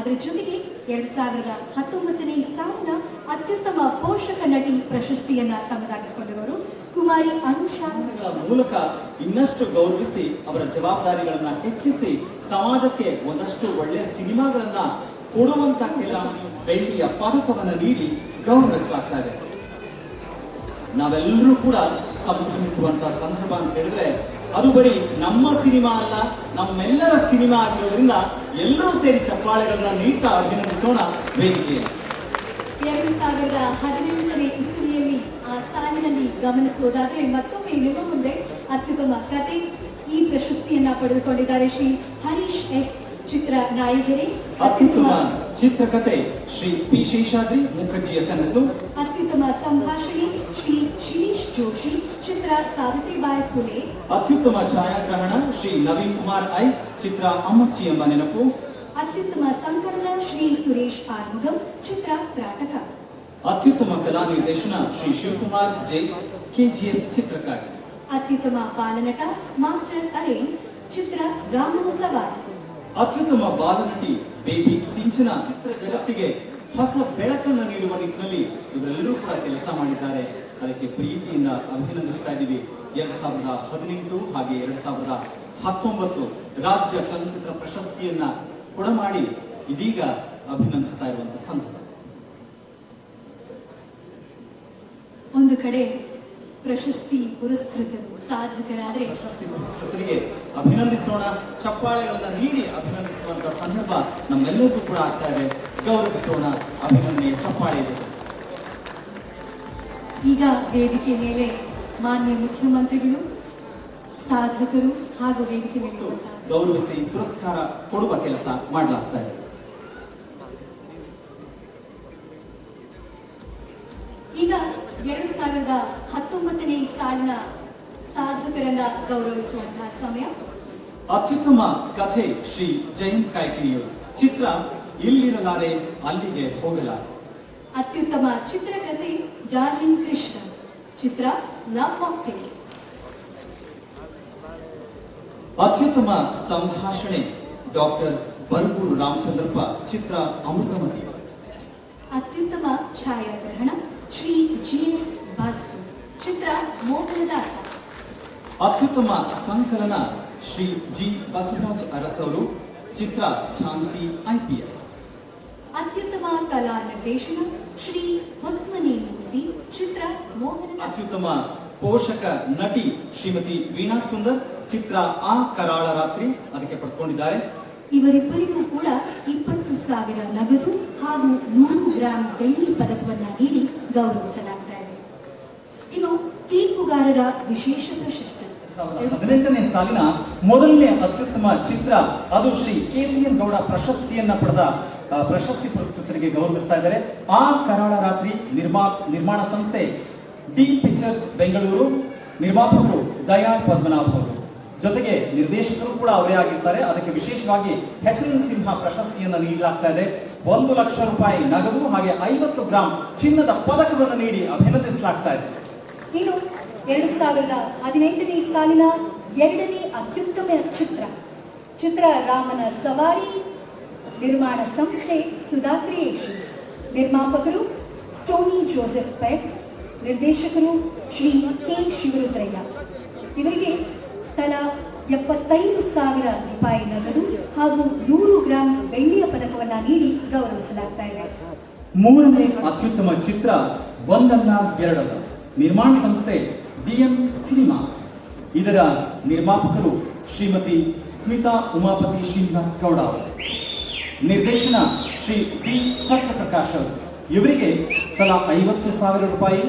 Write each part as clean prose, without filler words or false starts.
ಅದರ ಜೊತೆಗೆ 2019ನೇ ಸಾಲಿನ ಅತ್ಯುತ್ತಮ ಪೋಷಕ ನಟಿ ಪ್ರಶಸ್ತಿಯನ್ನ ತಮ್ಮದಾಗಿಸಿಕೊಂಡಿರುವರು ಕುಮಾರಿ ಅನುಷಾ ಮೂಲಕ ಇನ್ನಷ್ಟು ಗೌರವಿಸಿ ಅವರ ಜವಾಬ್ದಾರಿಗಳನ್ನ ಹೆಚ್ಚಿಸಿ ಸಮಾಜಕ್ಕೆ ಒಂದಷ್ಟು ಒಳ್ಳೆಯ ಸಿನಿಮಾಗಳನ್ನ ಕೊಡುವಂತ ಕೆಲ ಬೆಳ್ಳಿಯ ಪದಕವನ್ನು ನೀಡಿ ಗೌರವಿಸಲಾಗ್ತಾ ಇದೆ. ನಾವೆಲ್ಲರೂ ಕೂಡ ಸಂಭ್ರಮಿಸುವಂತಹ ಸಂದರ್ಭ ಅಂತ ಹೇಳಿದ್ರೆ ಅದು ಬರೀ ನಮ್ಮ ಸಿನಿಮಾ ಅಲ್ಲ, ನಮ್ಮೆಲ್ಲರ ಸಿನಿಮಾ ಆಗಿರೋದ್ರಿಂದ ಎಲ್ಲರೂ ಸೇರಿ ಚಪ್ಪಾಳೆಗಳನ್ನ ನೀಡ್ತಾ ಅಭಿನಂದಿಸೋಣ ವೇದಿಕೆಯಲ್ಲಿ. 2018ನೇ ಇಸವಿಯಲ್ಲಿ ಆ ಸಾಲಿನಲ್ಲಿ ಗಮನಿಸುವುದಾದ್ರೆ ಮತ್ತೊಮ್ಮೆ ನಿಮ್ಮ ಮುಂದೆ ಅತ್ಯುತ್ತಮ ಕತೆ ಈ ಪ್ರಶಸ್ತಿಯನ್ನ ಪಡೆದುಕೊಂಡಿದ್ದಾರೆ ಶ್ರೀ ಹರೀಶ್ ಎಸ್ ಚಿತ್ರ ನಾಯಕರೇ. ಅತ್ಯುತ್ತಮ ಚಿತ್ರಕಥೆ ಶ್ರೀ ಪಿ ಶೇಷಾದ್ರಿ ಮುಖರ್ಜಿಯ ಕನಸು. ಅತ್ಯುತ್ತಮ ಸಂಭಾಷಣೆ ಶ್ರೀ ಶಿರೀಶ್ ಜೋಶಿ ಚಿತ್ರ ಸಾವಿತ್ರಿಬಾಯಿ ಫುಲೆ. ಅತ್ಯುತ್ತಮ ಛಾಯಾಗ್ರಹಣ ಶ್ರೀ ನವೀನ್ ಕುಮಾರ್ ಐ ಚಿತ್ರ ಅಮ್ಮಚ್ಚಿ ಎಂಬ ನೆನಪು. ಅತ್ಯುತ್ತಮ ಸಂಕಲನ ಶ್ರೀ ಸುರೇಶ್ ಆರ್ಮುಗಂ ಚಿತ್ರ ತ್ರಾಟಕ. ಅತ್ಯುತ್ತಮ ಕಲಾ ನಿರ್ದೇಶನ ಶ್ರೀ ಶಿವಕುಮಾರ್ ಜೈ ಕೆಜಿಎಫ್ ಚಿತ್ರಕ್ಕಾಗಿ. ಅತ್ಯುತ್ತಮ ಬಾಲನಟ ಮಾಸ್ಟರ್ ಅರೇನ್ ಚಿತ್ರ ರಾಮನ ಸವಾರಿ. ಅತ್ಯುತ್ತಮ ಬಾಲನಟಿ ಬೇಬಿ ಸಿಂಚನ ಚಿತ್ರ ಜಗತ್ತಿಗೆ ಹೊಸ ಬೆಳಕನ್ನು ನೀಡುವ ನಿಟ್ಟಿನಲ್ಲಿ ಇವರೆಲ್ಲರೂ ಕೂಡ ಕೆಲಸ ಮಾಡಿದ್ದಾರೆ. ಅದಕ್ಕೆ ಪ್ರೀತಿಯಿಂದ ಅಭಿನಂದಿಸ್ತಾ ಇದ್ದೀವಿ. 2018 ಹಾಗೆ 2019 ರಾಜ್ಯ ಚಲನಚಿತ್ರ ಪ್ರಶಸ್ತಿಯನ್ನ ಕೊಡಮಾಡಿ ಇದೀಗ ಅಭಿನಂದಿಸ್ತಾ ಇರುವಂತಹ ಸಂದರ್ಭ. ಒಂದು ಕಡೆ ಪ್ರಶಸ್ತಿ ಪುರಸ್ಕೃತರು ಸಾಧಕರಾದ್ರೆ ಪ್ರಶಸ್ತಿ ಪುರಸ್ಕೃತರಿಗೆ ಅಭಿನಂದಿಸೋಣ, ಚಪ್ಪಾಳೆಗಳನ್ನ ನೀಡಿ ಅಭಿನಂದಿಸುವಂತಹ ಸಂದರ್ಭ ನಮ್ಮೆಲ್ಲರಿಗೂ ಕೂಡ ಆಗ್ತಾ ಇದೆ. ಗೌರವಿಸೋಣ ಅಭಿನಂದನೆಯ ಚಪ್ಪಾಳೆ ಇದೆ. ಈಗ ವೇದಿಕೆ ಮೇಲೆ ಮಾನ್ಯ ಮುಖ್ಯಮಂತ್ರಿಗಳು ಸಾಧಕರು ಹಾಗೂ ವೇದಿಕೆ ಮೇಲೆ ಗೌರವಿಸಿ ಪುರಸ್ಕಾರ ಕೊಡುವ ಕೆಲಸ ಮಾಡಲಾಗ್ತಾ ಇದೆ. ಈಗ 2019ನೇ ಸಾಲಿನ ಸಾಧಕರನ್ನ ಗೌರವಿಸುವಂತಹ ಸಮಯ. ಅತ್ಯುತ್ತಮ ಕಥೆ ಶ್ರೀ ಜಯಂತ್ ಕಾಯ್ಕಿಣಿಯವರು ಚಿತ್ರ ಇಲ್ಲಿರಲಾರೆ ಅಲ್ಲಿಗೆ ಹೋಗಲಾರೆ. ಅತ್ಯುತ್ತಮ ಚಿತ್ರಕಥೆ ಡಾರ್ಲಿಂಗ್ ಕೃಷ್ಣ ಚಿತ್ರ ಲವ್ ಮಾಕ್ಟೇಲ್. ಅತ್ಯುತ್ತಮ ಸಂಭಾಷಣೆ ಡಾಕ್ಟರ್ ಬರಗೂರು ರಾಮಚಂದ್ರಪ್ಪ ಚಿತ್ರ ಅಮೃತಮತಿ. ಅತ್ಯುತ್ತಮ ಛಾಯಾಗ್ರಹಣ ಶ್ರೀ ಜಿಎಸ್ ಭಾಸ್ಕರ್ ಚಿತ್ರ ಮೋಹನದಾಸ. ಅತ್ಯುತ್ತಮ ಸಂಕಲನ ಶ್ರೀ ಜಿ ಬಸವರಾಜ್ ಅರಸವರು ಚಿತ್ರ ಝಾನ್ಸಿ IPS. ಅತ್ಯುತ್ತಮ ಕಲಾ ನಿರ್ದೇಶನ ಶ್ರೀ ಹೊಸ್ಮನೆ ಮೂರ್ತಿ ಚಿತ್ರ ಮೋಹನ. ಅತ್ಯುತ್ತಮ ಪೋಷಕ ನಟಿ ಶ್ರೀಮತಿ ವೀಣಾ ಸುಂದರ್ ಚಿತ್ರ ಆ ಕರಾಳ ರಾತ್ರಿ ಅದಕ್ಕೆ ಪಡ್ಕೊಂಡಿದ್ದಾರೆ. ಇವರಿಬ್ಬರಿಗೂ ಕೂಡ 20,000 ನಗದು ಹಾಗೂ 100 ಗ್ರಾಂ ಬೆಳ್ಳಿ ಪದಕವನ್ನ ನೀಡಿ ಗೌರವಿಸಲಾಗ್ತಾ ಇದೆ. ಇನ್ನು ತೀರ್ಪುಗಾರರ ವಿಶೇಷ ಪ್ರಶಸ್ತಿ 2018ನೇ ಸಾಲಿನ ಮೊದಲನೇ ಅತ್ಯುತ್ತಮ ಚಿತ್ರ ಅದು ಶ್ರೀ KCN ಗೌಡ ಪ್ರಶಸ್ತಿಯನ್ನ ಪಡೆದ ಪ್ರಶಸ್ತಿ ಪುರಸ್ಕೃತರಿಗೆ ಗೌರವಿಸ್ತಾ ಇದ್ದಾರೆ. ಆ ಕರಾಳ ರಾತ್ರಿ ನಿರ್ಮಾಣ ಸಂಸ್ಥೆ ಡಿ ಪಿಕ್ಚರ್ಸ್ ಬೆಂಗಳೂರು, ನಿರ್ಮಾಪಕರು ದಯಾಳ್ ಪದ್ಮನಾಭ್ ಅವರು, ಜೊತೆಗೆ ನಿರ್ದೇಶಕರು ಕೂಡ ಅವರೇ ಆಗಿರ್ತಾರೆ. ಅದಕ್ಕೆ ವಿಶೇಷವಾಗಿ HN ಸಿಂಹ ಪ್ರಶಸ್ತಿಯನ್ನು ನೀಡಲಾಗ್ತಾ ಇದೆ. 1 ಲಕ್ಷ ರೂಪಾಯಿ ನಗದು ಹಾಗೆ 50 ಗ್ರಾಂ ಚಿನ್ನದ ಪದಕವನ್ನು ನೀಡಿ ಅಭಿನಂದಿಸಲಾಗ್ತಾ ಇದೆ. ಇನ್ನು 2018ನೇ ಸಾಲಿನ ಎರಡನೇ ಅತ್ಯುತ್ತಮ ಚಿತ್ರ ರಾಮನ ಸವಾರಿ. ನಿರ್ಮಾಣ ಸಂಸ್ಥೆ ಸುಧಾ ಕ್ರಿಯೇಷನ್ಸ್, ನಿರ್ಮಾಪಕರು ಸ್ಟೋನಿ ಜೋಸೆಫ್ ಪೆಟ್ಸ್, ನಿರ್ದೇಶಕರು ಶ್ರೀ ಕೆ ಶಿವರುದ್ರಯ್ಯ. ಇವರಿಗೆ ತಲಾ 75,000 ರೂಪಾಯಿ ನಗದು ಹಾಗೂ 100 ಗ್ರಾಂ ಬೆಳ್ಳಿಯ ಪದಕವನ್ನ ನೀಡಿ ಗೌರವಿಸಲಾಗ್ತಾ ಇದೆ. ಮೂರನೇ ಅತ್ಯುತ್ತಮ ಚಿತ್ರ ಒಂದಲ್ಲ ಎರಡಲ್ಲ, ನಿರ್ಮಾಣ ಸಂಸ್ಥೆ DN ಸಿನಿಮಾಸ್. ಇದರ ನಿರ್ಮಾಪಕರು ಶ್ರೀಮತಿ ಸ್ಮಿತಾ ಉಮಾಪತಿ ಶ್ರೀನಿವಾಸ್ ಗೌಡ ಅವರು, ನಿರ್ದೇಶನ ಶ್ರೀ ಡಿ ಸತ್ಯಪ್ರಕಾಶ್ ಅವರು. ಇವರಿಗೆ ತಲಾ 50,000 ರೂಪಾಯಿ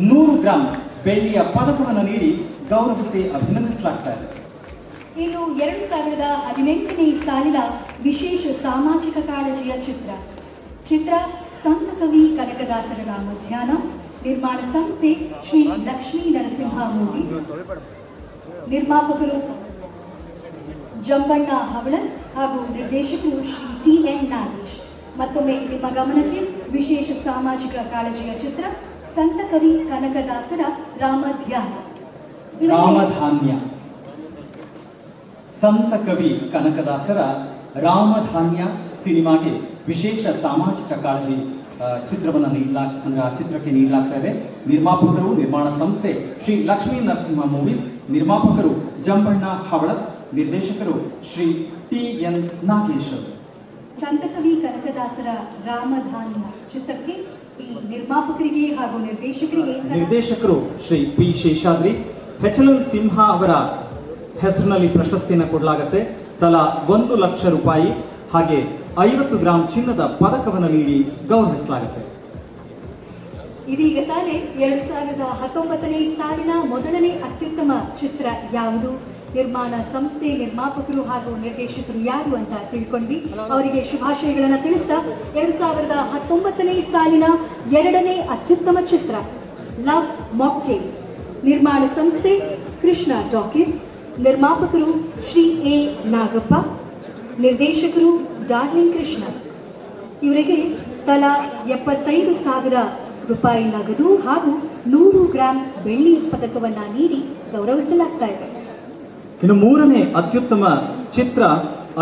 100 ಗ್ರಾಂ ಬೆಳ್ಳಿಯ ಪದಕವನ್ನು ನೀಡಿ ಗೌರವಿಸಿ ಅಭಿನಂದಿಸಲಾಗ್ತಾ ಇದೆ. ಇನ್ನು 2018ನೇ ಸಾಲಿನ ವಿಶೇಷ ಸಾಮಾಜಿಕ ಕಾಳಜಿಯ ಚಿತ್ರ ಸಂತ ಕವಿ ಕನಕದಾಸರ ರಾಮಧ್ಯಾನ. ನಿರ್ಮಾಣ ಸಂಸ್ಥೆ ಶ್ರೀ ಲಕ್ಷ್ಮೀ ನರಸಿಂಹ ಮೂರ್ತಿ, ನಿರ್ಮಾಪಕರು ಜಂಬಣ್ಣ ಹವಳನ್ ಹಾಗೂ ನಿರ್ದೇಶಕರು ಶ್ರೀ TN ನಾಗೇಶ್. ಮತ್ತೊಮ್ಮೆ ನಿಮ್ಮ ಗಮನಕ್ಕೆ ವಿಶೇಷ ಸಾಮಾಜಿಕ ಕಾಳಜಿಯ ಚಿತ್ರ ಸಂತ ಕವಿ ಕನಕದಾಸರ ರಾಮಧ್ಯಾನ. ರಾಮಧಾನ್ಯ ಸಂತ ಕವಿ ಕನಕದಾಸರ ರಾಮಧಾನ್ಯ ಸಿನಿಮಾಗೆ ವಿಶೇಷ ಸಾಮಾಜಿಕ ಕಾಳಜಿ ಚಿತ್ರವನ್ನು ಆ ಚಿತ್ರಕ್ಕೆ ನೀಡಲಾಗ್ತಾ ಇದೆ. ನಿರ್ಮಾಪಕರು ನಿರ್ಮಾಣ ಸಂಸ್ಥೆ ಶ್ರೀ ಲಕ್ಷ್ಮೀ ನರಸಿಂಹ ಮೂವೀಸ್, ನಿರ್ಮಾಪಕರು ಜಂಬಣ್ಣ ಹವಳತ್, ನಿರ್ದೇಶಕರು ಶ್ರೀ TN ನಾಗೇಶ್. ಸಂತಕವಿ ಕನಕದಾಸರ ರಾಮಧಾನ್ಯ ಚಿತ್ರಕ್ಕೆ ಈ ನಿರ್ಮಾಪಕರಿಗೆ ಹಾಗೂ ನಿರ್ದೇಶಕರು ಶ್ರೀ P ಶೇಷಾದ್ರಿ, HLL ಸಿಂಹ ಅವರ ಹೆಸರಿನಲ್ಲಿ ಪ್ರಶಸ್ತಿಯನ್ನು ಕೊಡಲಾಗುತ್ತೆ. ತಲಾ 1 ಲಕ್ಷ ರೂಪಾಯಿ ಹಾಗೆ 50 ಗ್ರಾಂ ಚಿನ್ನದ ಪದಕವನ್ನು ನೀಡಿ ಗೌರವಿಸಲಾಗುತ್ತೆ. ಇದೀಗ ತಾನೇ 2019ನೇ ಸಾಲಿನ ಮೊದಲನೇ ಅತ್ಯುತ್ತಮ ಚಿತ್ರ ಯಾವುದು, ನಿರ್ಮಾಣ ಸಂಸ್ಥೆ, ನಿರ್ಮಾಪಕರು ಹಾಗೂ ನಿರ್ದೇಶಕರು ಯಾರು ಅಂತ ತಿಳ್ಕೊಂಡ್ವಿ. ಅವರಿಗೆ ಶುಭಾಶಯಗಳನ್ನು ತಿಳಿಸ್ತಾ 2019ನೇ ಸಾಲಿನ ಎರಡನೇ ಅತ್ಯುತ್ತಮ ಚಿತ್ರ ಲವ್ ಮಾಕ್ಟೇಲ್, ನಿರ್ಮಾಣ ಸಂಸ್ಥೆ ಕೃಷ್ಣ ಟಾಕೀಸ್, ನಿರ್ಮಾಪಕರು ಶ್ರೀ A ನಾಗಪ್ಪ, ನಿರ್ದೇಶಕರು ಡಾರ್ಲಿಂಗ್ ಕೃಷ್ಣ. ಇವರಿಗೆ ತಲಾ 75,000 ರೂಪಾಯಿ ನಗದು ಹಾಗೂ 100 ಗ್ರಾಂ ಬೆಳ್ಳಿ ಪದಕವನ್ನು ನೀಡಿ ಗೌರವಿಸಲಾಗ್ತಾ ಇದೆ. ಇನ್ನು ಮೂರನೇ ಅತ್ಯುತ್ತಮ ಚಿತ್ರ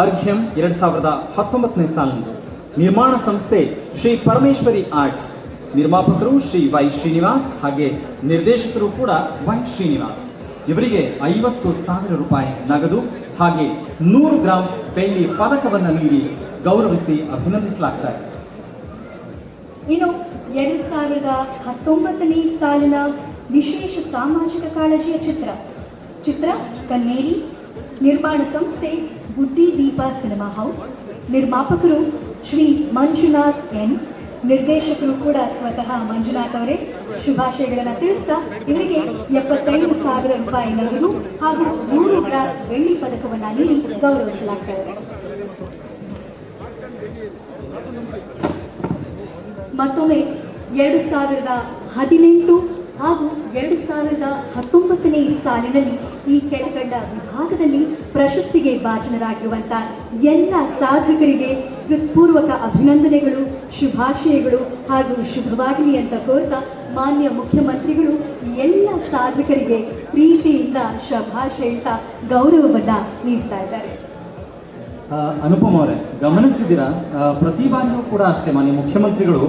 ಅರ್ಘ್ಯಂ 2019ನೇ ಸಾಲಿನದು, ನಿರ್ಮಾಣ ಸಂಸ್ಥೆ ಶ್ರೀ ಪರಮೇಶ್ವರಿ ಆರ್ಟ್ಸ್, ನಿರ್ಮಾಪಕರು ಶ್ರೀ Y ಶ್ರೀನಿವಾಸ್ ಹಾಗೆ ನಿರ್ದೇಶಕರು ಕೂಡ Y ಶ್ರೀನಿವಾಸ್. ಇವರಿಗೆ 50,000 ರೂಪಾಯಿ ನಗದು ಹಾಗೆ 100 ಗ್ರಾಂ ಬೆಳ್ಳಿ ಪದಕವನ್ನು ನೀಡಿ ಗೌರವಿಸಿ ಅಭಿನಂದಿಸಲಾಗ್ತಾ ಇದೆ. ಇನ್ನು 2019ನೇ ಸಾಲಿನ ವಿಶೇಷ ಸಾಮಾಜಿಕ ಕಾಳಜಿಯ ಚಿತ್ರ ಕನ್ನೇರಿ, ನಿರ್ಮಾಣ ಸಂಸ್ಥೆ ಬುದ್ಧಿ ದೀಪ ಸಿನಿಮಾ ಹೌಸ್, ನಿರ್ಮಾಪಕರು ಶ್ರೀ ಮಂಜುನಾಥ್ N, ನಿರ್ದೇಶಕರು ಕೂಡ ಸ್ವತಃ ಮಂಜುನಾಥ್ ಅವರೇ. ಶುಭಾಶಯಗಳನ್ನು ತಿಳಿಸ್ತಾ ಇವರಿಗೆ 75,000 ರೂಪಾಯಿ ನಗದು ಹಾಗೂ 100 ಗ್ರಾಂ ಬೆಳ್ಳಿ ಪದಕವನ್ನು ನೀಡಿ ಗೌರವಿಸಲಾಗ್ತಾ ಇದೆ. ಮತ್ತೊಮ್ಮೆ 2018 ಹಾಗೂ 2019ನೇ ಸಾಲಿನಲ್ಲಿ ಈ ಕೆಳಕಂಡ ವಿಭಾಗದಲ್ಲಿ ಪ್ರಶಸ್ತಿಗೆ ಭಾಜನರಾಗಿರುವಂತಹ ಎಲ್ಲ ಸಾಧಕರಿಗೆ ಹೃತ್ಪೂರ್ವಕ ಅಭಿನಂದನೆಗಳು, ಶುಭಾಶಯಗಳು ಹಾಗೂ ಶುಭವಾಗಲಿ ಅಂತ ಕೋರ್ತಾ ಮಾನ್ಯ ಮುಖ್ಯಮಂತ್ರಿಗಳು ಈ ಎಲ್ಲ ಸಾಧಕರಿಗೆ ಪ್ರೀತಿಯಿಂದ ಶಭಾಷ್ ಹೇಳ್ತಾ ಗೌರವವನ್ನು ನೀಡ್ತಾ ಇದ್ದಾರೆ. ಅನುಪಮ ಅವರೇ, ಗಮನಿಸಿದ್ದೀರಾ, ಪ್ರತಿ ಬಾರಿಯೂ ಕೂಡ ಅಷ್ಟೇ ಮಾನ್ಯ ಮುಖ್ಯಮಂತ್ರಿಗಳು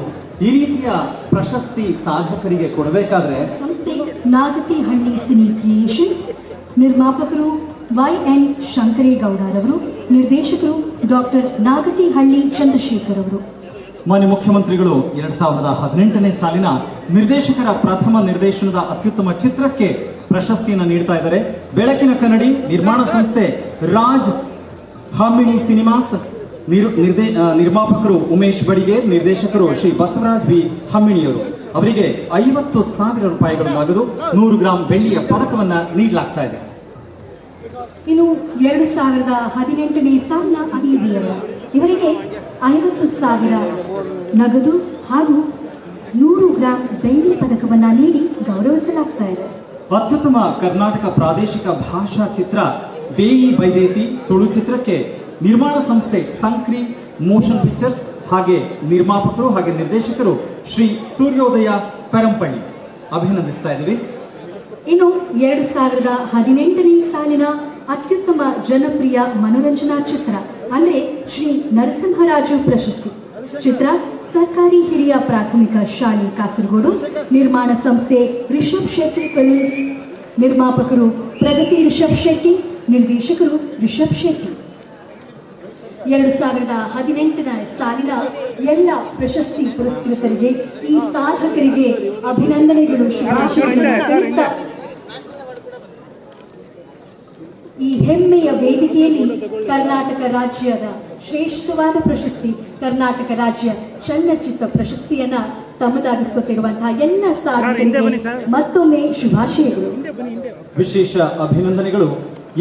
ಈ ರೀತಿಯ ಪ್ರಶಸ್ತಿ ಸಾಧಕರಿಗೆ ಕೊಡಬೇಕಾದ್ರೆ ಸಂಸ್ಥೆ ನಾಗತಿಹಳ್ಳಿ ಸಿನಿ ಕ್ರಿಯೇಷನ್ಸ್, ನಿರ್ಮಾಪಕರು YN ಶಂಕರೇಗೌಡರವರು, ನಿರ್ದೇಶಕರು ಡಾಕ್ಟರ್ ನಾಗತಿಹಳ್ಳಿ ಚಂದ್ರಶೇಖರ್ ಅವರು. ಮಾನ್ಯ ಮುಖ್ಯಮಂತ್ರಿಗಳು 2018ನೇ ಸಾಲಿನ ನಿರ್ದೇಶಕರ ಪ್ರಥಮ ನಿರ್ದೇಶನದ ಅತ್ಯುತ್ತಮ ಚಿತ್ರಕ್ಕೆ ಪ್ರಶಸ್ತಿಯನ್ನು ನೀಡ್ತಾ ಇದ್ದಾರೆ. ಬೆಳಕಿನ ಕನ್ನಡಿ, ನಿರ್ಮಾಣ ಸಂಸ್ಥೆ ರಾಜ್ ಹಮ್ಮಿಣಿ ಸಿನಿಮಾಸ್, ನಿರ್ಮಾಪಕರು ಉಮೇಶ್ ಬಡಿಗೇರ್, ನಿರ್ದೇಶಕರು ಶ್ರೀ ಬಸವರಾಜ್ B ಹಮ್ಮಿಣಿಯವರು. ಅವರಿಗೆ 50,000 ರೂಪಾಯಿಗಳ ನಗದು, 100 ಗ್ರಾಂ ಬೆಳ್ಳಿಯ ಪದಕವನ್ನು ನೀಡಲಾಗ್ತಾ ಇದೆ. ಇನ್ನು 2018ನೇ ಸಾಲಿನ ಅಡಿಲಿಯವರು, ಇವರಿಗೆ 50,000 ನಗದು ಹಾಗೂ 100 ಗ್ರಾಂ ಬೆಳ್ಳಿ ಪದಕವನ್ನು ನೀಡಿ ಗೌರವಿಸಲಾಗ್ತಾ ಇದೆ. ಅತ್ಯುತ್ತಮ ಕರ್ನಾಟಕ ಪ್ರಾದೇಶಿಕ ಭಾಷಾ ಚಿತ್ರ ಬೇಯಿ ಬೈದೇತಿ ತುಳು ಚಿತ್ರಕ್ಕೆ ನಿರ್ಮಾಣ ಸಂಸ್ಥೆ ಸಂಕ್ರಿ ಮೋಷನ್ ಪಿಕ್ಚರ್ಸ್ ಹಾಗೆ ನಿರ್ಮಾಪಕರು ಹಾಗೆ ನಿರ್ದೇಶಕರು ಶ್ರೀ ಸೂರ್ಯೋದಯ ಪೆರಂಪಳ್ಳಿ. ಅಭಿನಂದಿಸ್ತಾ ಇದ್ದೀವಿ. ಇನ್ನು 2018ನೇ ಸಾಲಿನ ಅತ್ಯುತ್ತಮ ಜನಪ್ರಿಯ ಮನೋರಂಜನಾ ಚಿತ್ರ ಅಂದರೆ ಶ್ರೀ ನರಸಿಂಹರಾಜು ಪ್ರಶಸ್ತಿ ಚಿತ್ರ ಸರ್ಕಾರಿ ಹಿರಿಯ ಪ್ರಾಥಮಿಕ ಶಾಲೆ ಕಾಸರಗೋಡು, ನಿರ್ಮಾಣ ಸಂಸ್ಥೆ ರಿಷಬ್ ಶೆಟ್ಟಿ ಫಿಲ್ಮ್ಸ್, ನಿರ್ಮಾಪಕರು ಪ್ರಗತಿ ರಿಷಬ್ ಶೆಟ್ಟಿ, ನಿರ್ದೇಶಕರು ರಿಷಬ್ ಶೆಟ್ಟಿ. 2018ನೇ ಸಾಲಿನ ಎಲ್ಲ ಪ್ರಶಸ್ತಿ ಪುರಸ್ಕೃತರಿಗೆ, ಈ ಸಾಧಕರಿಗೆ ಅಭಿನಂದನೆಗಳು, ಶುಭಾಶಯಗಳನ್ನು ತಿಳಿಸ್ತಾ ಈ ಹೆಮ್ಮೆಯ ವೇದಿಕೆಯಲ್ಲಿ ಕರ್ನಾಟಕ ರಾಜ್ಯದ ಶ್ರೇಷ್ಠವಾದ ಪ್ರಶಸ್ತಿ, ಕರ್ನಾಟಕ ರಾಜ್ಯ ಚಲನಚಿತ್ರ ಪ್ರಶಸ್ತಿಯನ್ನ ತಮ್ಮದಾಗಿಸಿಕೊಟ್ಟಿರುವಂತಹ ಎಲ್ಲ ಸಾಧಕರಿಗೆ ಮತ್ತೊಮ್ಮೆ ಶುಭಾಶಯಗಳು, ವಿಶೇಷ ಅಭಿನಂದನೆಗಳು.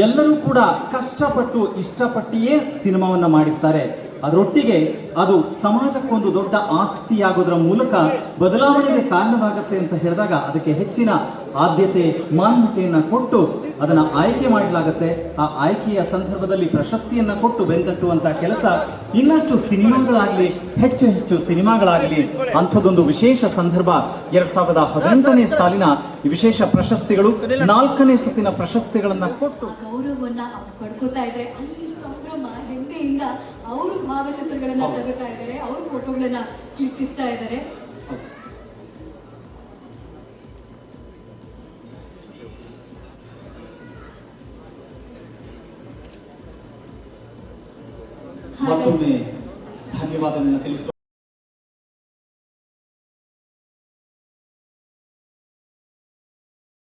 ಎಲ್ಲರೂ ಕೂಡ ಕಷ್ಟಪಟ್ಟು ಇಷ್ಟಪಟ್ಟಿಯೇ ಸಿನಿಮಾವನ್ನ ಮಾಡಿರ್ತಾರೆ. ಅದರೊಟ್ಟಿಗೆ ಅದು ಸಮಾಜಕ್ಕೊಂದು ದೊಡ್ಡ ಆಸ್ತಿಯಾಗೋದ್ರ ಮೂಲಕ ಬದಲಾವಣೆಗೆ ಕಾರಣವಾಗುತ್ತೆ ಅಂತ ಹೇಳಿದಾಗ ಅದಕ್ಕೆ ಹೆಚ್ಚಿನ ಆದ್ಯತೆ ಮಾನ್ಯತೆಯನ್ನು ಕೊಟ್ಟು ಅದನ್ನು ಆಯ್ಕೆ ಮಾಡಲಾಗುತ್ತೆ. ಆ ಆಯ್ಕೆಯ ಸಂದರ್ಭದಲ್ಲಿ ಪ್ರಶಸ್ತಿಯನ್ನು ಕೊಟ್ಟು ಬೆಂತಟ್ಟುವಂಥ ಕೆಲಸ ಇನ್ನಷ್ಟು ಸಿನಿಮಾಗಳಾಗಲಿ, ಹೆಚ್ಚು ಹೆಚ್ಚು ಸಿನಿಮಾಗಳಾಗಲಿ ಅಂಥದ್ದೊಂದು ವಿಶೇಷ ಸಂದರ್ಭ 2018ನೇ ಸಾಲಿನ ವಿಶೇಷ ಪ್ರಶಸ್ತಿಗಳು, 4ನೇ ಸುತ್ತಿನ ಪ್ರಶಸ್ತಿಗಳನ್ನು ಕೊಟ್ಟು ಗೌರವವನ್ನು ಪಡ್ಕೋತಾ ಇದ್ರೆ ಅಲ್ಲಿ ಸಂಭ್ರಮ ಹೆಮ್ಮೆಯಿಂದ ಖುಷಿಯಿಂದ ಅವರು ಭಾವಚಿತ್ರಗಳನ್ನ ಹೌದು. ತೆಗಿತಾ ಇದ್ದಾರೆ, ಅವ್ರ ಫೋಟೋಗಳನ್ನ ಕ್ಲಿಕ್ಕಿಸ್ತಾ ಇದ್ದಾರೆ. ಮತ್ತೊಮ್ಮೆ ಧನ್ಯವಾದಗಳನ್ನ ತಿಳಿಸುವ